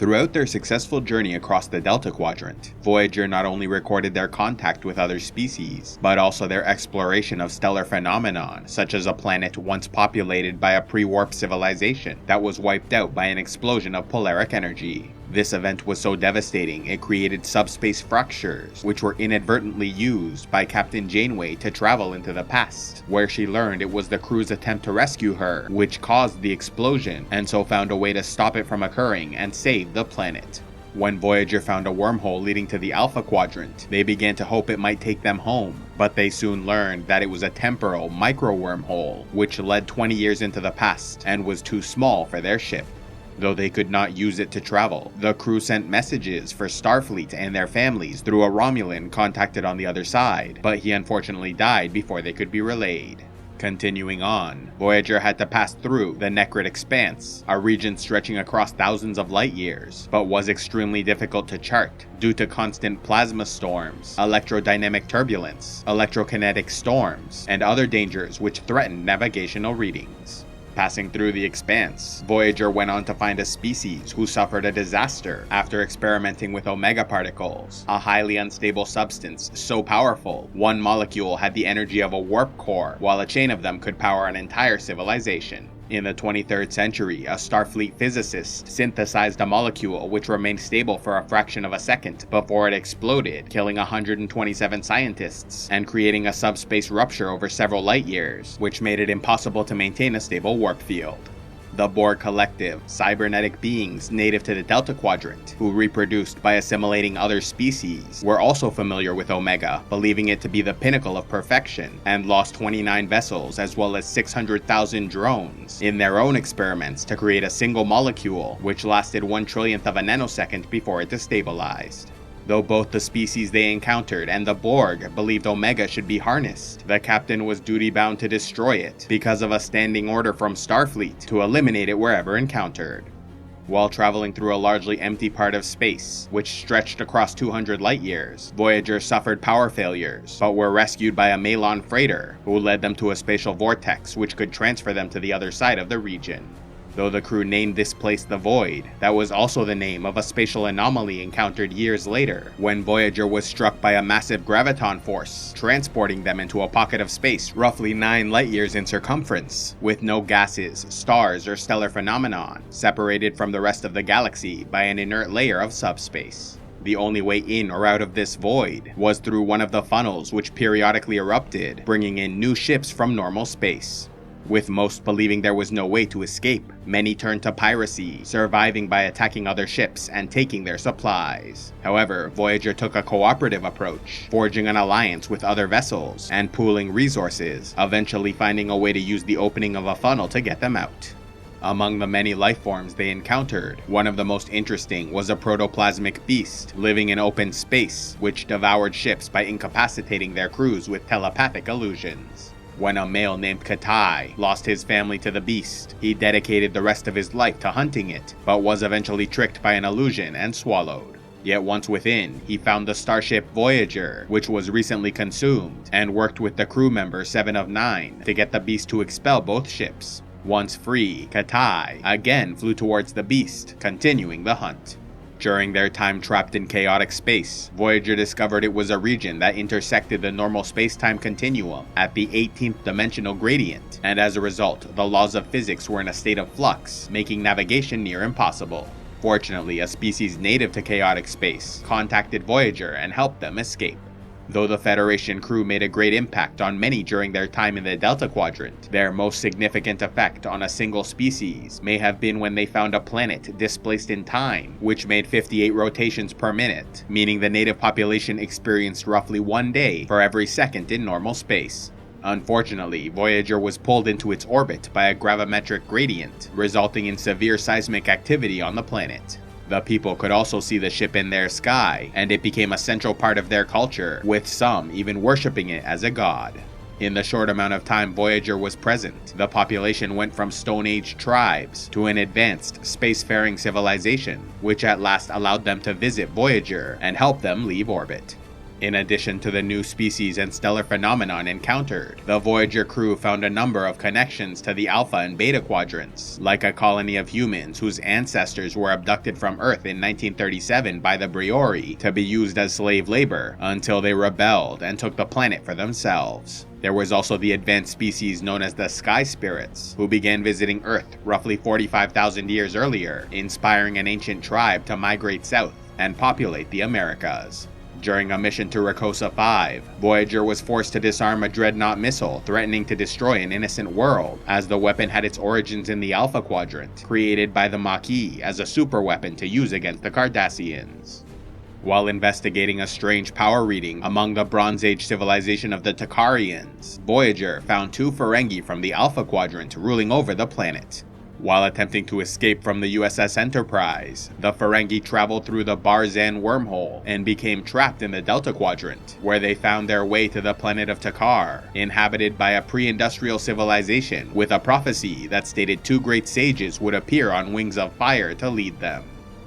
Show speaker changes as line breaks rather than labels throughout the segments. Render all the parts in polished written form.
Throughout their successful journey across the Delta Quadrant, Voyager not only recorded their contact with other species, but also their exploration of stellar phenomenon, such as a planet once populated by a pre-warp civilization that was wiped out by an explosion of polaric energy. This event was so devastating it created subspace fractures, which were inadvertently used by Captain Janeway to travel into the past, where she learned it was the crew's attempt to rescue her which caused the explosion, and so found a way to stop it from occurring and save the planet. When Voyager found a wormhole leading to the Alpha Quadrant, they began to hope it might take them home, but they soon learned that it was a temporal micro-wormhole, which led 20 years into the past and was too small for their ship. Though they could not use it to travel, the crew sent messages for Starfleet and their families through a Romulan contacted on the other side, but he unfortunately died before they could be relayed. Continuing on, Voyager had to pass through the Necrid Expanse, a region stretching across thousands of light years, but was extremely difficult to chart due to constant plasma storms, electrodynamic turbulence, electrokinetic storms, and other dangers which threatened navigational readings. Passing through the Expanse, Voyager went on to find a species who suffered a disaster after experimenting with omega particles, a highly unstable substance so powerful one molecule had the energy of a warp core, while a chain of them could power an entire civilization. In the 23rd century, a Starfleet physicist synthesized a molecule which remained stable for a fraction of a second before it exploded, killing 127 scientists and creating a subspace rupture over several light years, which made it impossible to maintain a stable warp field. The Borg Collective, cybernetic beings native to the Delta Quadrant, who reproduced by assimilating other species, were also familiar with Omega, believing it to be the pinnacle of perfection, and lost 29 vessels as well as 600,000 drones in their own experiments to create a single molecule, which lasted 1/1,000,000th of a nanosecond before it destabilized. Though both the species they encountered and the Borg believed Omega should be harnessed, the captain was duty-bound to destroy it because of a standing order from Starfleet to eliminate it wherever encountered. While traveling through a largely empty part of space, which stretched across 200 light-years, Voyager suffered power failures, but were rescued by a Malon freighter, who led them to a spatial vortex which could transfer them to the other side of the region. Though the crew named this place the Void, that was also the name of a spatial anomaly encountered years later, when Voyager was struck by a massive graviton force, transporting them into a pocket of space roughly 9 light-years in circumference, with no gases, stars, or stellar phenomenon, separated from the rest of the galaxy by an inert layer of subspace. The only way in or out of this void was through one of the funnels which periodically erupted, bringing in new ships from normal space. With most believing there was no way to escape, many turned to piracy, surviving by attacking other ships and taking their supplies. However, Voyager took a cooperative approach, forging an alliance with other vessels and pooling resources, eventually finding a way to use the opening of a funnel to get them out. Among the many lifeforms they encountered, one of the most interesting was a Protoplasmic Beast living in open space, which devoured ships by incapacitating their crews with telepathic illusions. When a male named Katai lost his family to the beast, he dedicated the rest of his life to hunting it, but was eventually tricked by an illusion and swallowed. Yet once within, he found the starship Voyager, which was recently consumed, and worked with the crew member 7 of 9 to get the beast to expel both ships. Once free, Katai again flew towards the beast, continuing the hunt. During their time trapped in chaotic space, Voyager discovered it was a region that intersected the normal space-time continuum at the 18th dimensional gradient, and as a result, the laws of physics were in a state of flux, making navigation near impossible. Fortunately, a species native to chaotic space contacted Voyager and helped them escape. Though the Federation crew made a great impact on many during their time in the Delta Quadrant, their most significant effect on a single species may have been when they found a planet displaced in time, which made 58 rotations per minute, meaning the native population experienced roughly 1 day for every second in normal space. Unfortunately, Voyager was pulled into its orbit by a gravimetric gradient, resulting in severe seismic activity on the planet. The people could also see the ship in their sky, and it became a central part of their culture, with some even worshipping it as a god. In the short amount of time Voyager was present, the population went from Stone Age tribes to an advanced spacefaring civilization, which at last allowed them to visit Voyager and help them leave orbit. In addition to the new species and stellar phenomenon encountered, the Voyager crew found a number of connections to the Alpha and Beta Quadrants, like a colony of humans whose ancestors were abducted from Earth in 1937 by the Briori to be used as slave labor until they rebelled and took the planet for themselves. There was also the advanced species known as the Sky Spirits, who began visiting Earth roughly 45,000 years earlier, inspiring an ancient tribe to migrate south and populate the Americas. During a mission to Rakosa 5, Voyager was forced to disarm a dreadnought missile threatening to destroy an innocent world, as the weapon had its origins in the Alpha Quadrant, created by the Maquis as a superweapon to use against the Cardassians. While investigating a strange power reading among the Bronze Age civilization of the Takarians, Voyager found 2 Ferengi from the Alpha Quadrant ruling over the planet. While attempting to escape from the USS Enterprise, the Ferengi traveled through the Barzan wormhole and became trapped in the Delta Quadrant, where they found their way to the planet of Takar, inhabited by a pre-industrial civilization with a prophecy that stated 2 great sages would appear on wings of fire to lead them.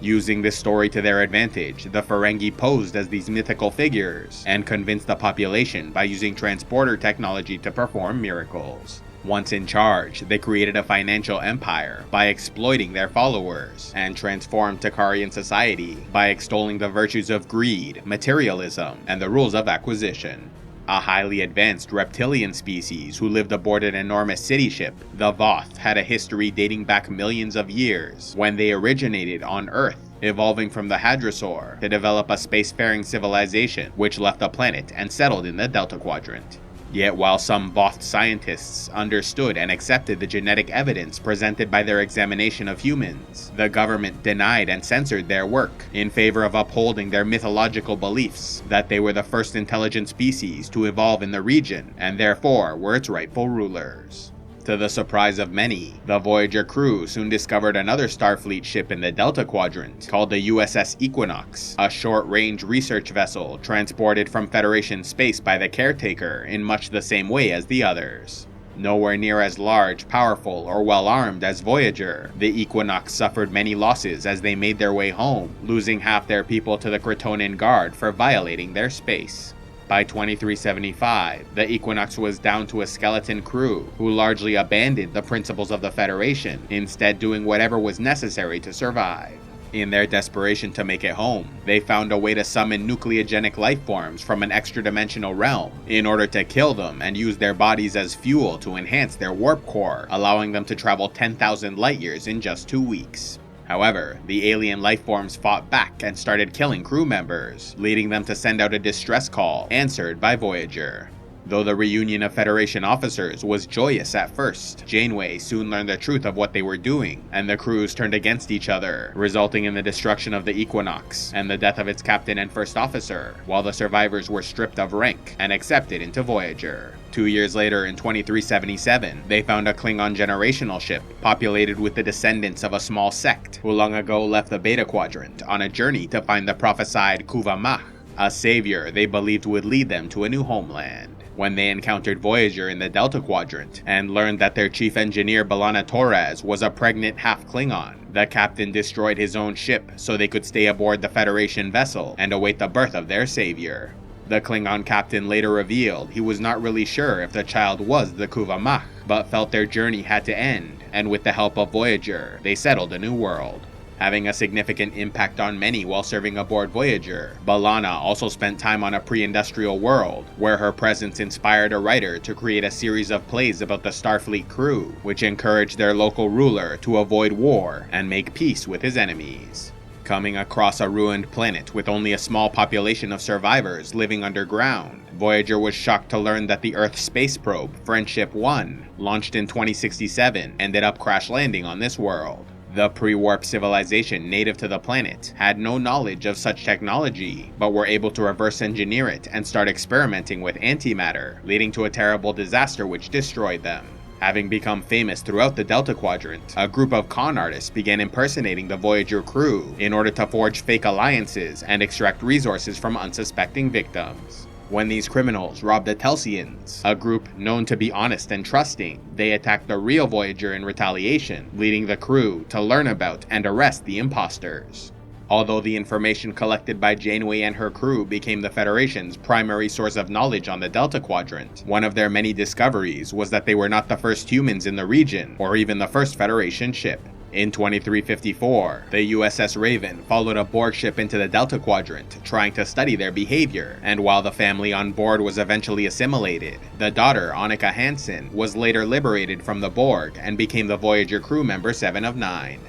Using this story to their advantage, the Ferengi posed as these mythical figures and convinced the population by using transporter technology to perform miracles. Once in charge, they created a financial empire by exploiting their followers, and transformed Takarian society by extolling the virtues of greed, materialism, and the rules of acquisition. A highly advanced reptilian species who lived aboard an enormous city ship, the Voth had a history dating back millions of years when they originated on Earth, evolving from the Hadrosaur to develop a spacefaring civilization which left the planet and settled in the Delta Quadrant. Yet while some Voth scientists understood and accepted the genetic evidence presented by their examination of humans, the government denied and censored their work in favor of upholding their mythological beliefs that they were the first intelligent species to evolve in the region and therefore were its rightful rulers. To the surprise of many, the Voyager crew soon discovered another Starfleet ship in the Delta Quadrant called the USS Equinox, a short-range research vessel transported from Federation space by the Caretaker in much the same way as the others. Nowhere near as large, powerful, or well-armed as Voyager, the Equinox suffered many losses as they made their way home, losing half their people to the Cretonan Guard for violating their space. By 2375, the Equinox was down to a skeleton crew who largely abandoned the principles of the Federation, instead doing whatever was necessary to survive. In their desperation to make it home, they found a way to summon nucleogenic life forms from an extra-dimensional realm in order to kill them and use their bodies as fuel to enhance their warp core, allowing them to travel 10,000 light-years in just 2 weeks. However, the alien lifeforms fought back and started killing crew members, leading them to send out a distress call, answered by Voyager. Though the reunion of Federation officers was joyous at first, Janeway soon learned the truth of what they were doing, and the crews turned against each other, resulting in the destruction of the Equinox and the death of its captain and first officer, while the survivors were stripped of rank and accepted into Voyager. 2 years later, in 2377, they found a Klingon generational ship populated with the descendants of a small sect who long ago left the Beta Quadrant on a journey to find the prophesied Kuvamah, a savior they believed would lead them to a new homeland. When they encountered Voyager in the Delta Quadrant and learned that their chief engineer B'Elanna Torres was a pregnant half-Klingon, the captain destroyed his own ship so they could stay aboard the Federation vessel and await the birth of their savior. The Klingon captain later revealed he was not really sure if the child was the Kuvamah, but felt their journey had to end, and with the help of Voyager, they settled a new world. Having a significant impact on many while serving aboard Voyager, B'Elanna also spent time on a pre-industrial world, where her presence inspired a writer to create a series of plays about the Starfleet crew, which encouraged their local ruler to avoid war and make peace with his enemies. Coming across a ruined planet with only a small population of survivors living underground, Voyager was shocked to learn that the Earth space probe, Friendship 1, launched in 2067, ended up crash landing on this world. The pre-warp civilization native to the planet had no knowledge of such technology, but were able to reverse engineer it and start experimenting with antimatter, leading to a terrible disaster which destroyed them. Having become famous throughout the Delta Quadrant, a group of con artists began impersonating the Voyager crew in order to forge fake alliances and extract resources from unsuspecting victims. When these criminals robbed the Telsians, a group known to be honest and trusting, they attacked the real Voyager in retaliation, leading the crew to learn about and arrest the imposters. Although the information collected by Janeway and her crew became the Federation's primary source of knowledge on the Delta Quadrant, one of their many discoveries was that they were not the first humans in the region, or even the first Federation ship. In 2354, the USS Raven followed a Borg ship into the Delta Quadrant, trying to study their behavior, and while the family on board was eventually assimilated, the daughter, Annika Hansen, was later liberated from the Borg and became the Voyager crew member 7 of 9.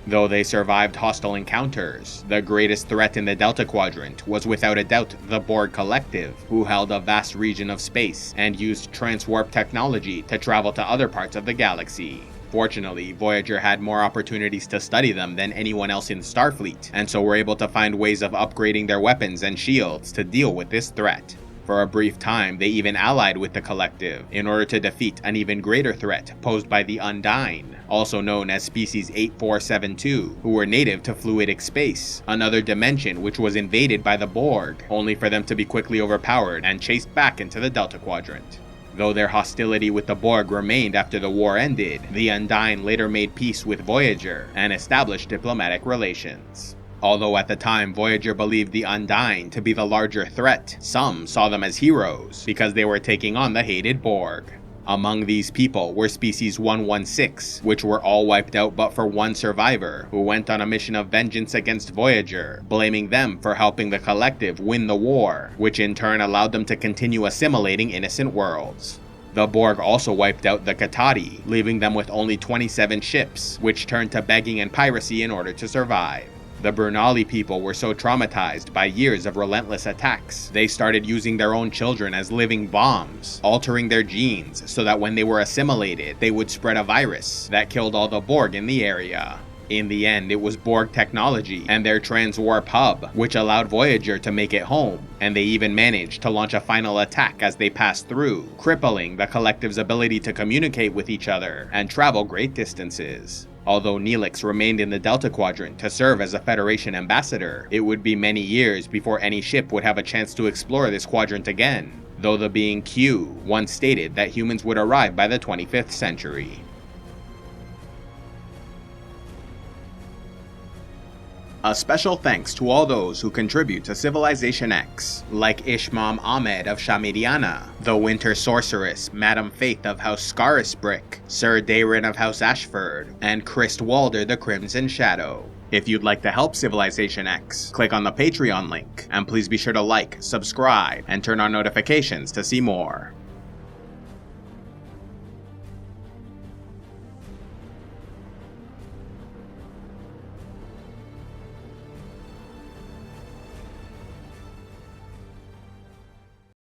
Though they survived hostile encounters, the greatest threat in the Delta Quadrant was without a doubt the Borg Collective, who held a vast region of space and used transwarp technology to travel to other parts of the galaxy. Fortunately, Voyager had more opportunities to study them than anyone else in Starfleet, and so were able to find ways of upgrading their weapons and shields to deal with this threat. For a brief time, they even allied with the Collective in order to defeat an even greater threat posed by the Undyne, also known as Species 8472, who were native to fluidic space, another dimension which was invaded by the Borg, only for them to be quickly overpowered and chased back into the Delta Quadrant. Though their hostility with the Borg remained after the war ended, the Undyne later made peace with Voyager and established diplomatic relations. Although at the time Voyager believed the Undyne to be the larger threat, some saw them as heroes because they were taking on the hated Borg. Among these people were Species 116, which were all wiped out but for one survivor, who went on a mission of vengeance against Voyager, blaming them for helping the Collective win the war, which in turn allowed them to continue assimilating innocent worlds. The Borg also wiped out the Katati, leaving them with only 27 ships, which turned to begging and piracy in order to survive. The Bernali people were so traumatized by years of relentless attacks, they started using their own children as living bombs, altering their genes so that when they were assimilated, they would spread a virus that killed all the Borg in the area. In the end, it was Borg technology and their transwarp hub, which allowed Voyager to make it home, and they even managed to launch a final attack as they passed through, crippling the Collective's ability to communicate with each other and travel great distances. Although Neelix remained in the Delta Quadrant to serve as a Federation ambassador, it would be many years before any ship would have a chance to explore this quadrant again, though the being Q once stated that humans would arrive by the 25th century. A special thanks to all those who contribute to CivilizationEx, like Ishmam Ahmed of Shamidiana, the Winter Sorceress, Madam Faith of House Scarisbrick, Sir Dayron of House Ashford, and Christ Walder the Crimson Shadow. If you'd like to help CivilizationEx, click on the Patreon link, and please be sure to like, subscribe, and turn on notifications to see more.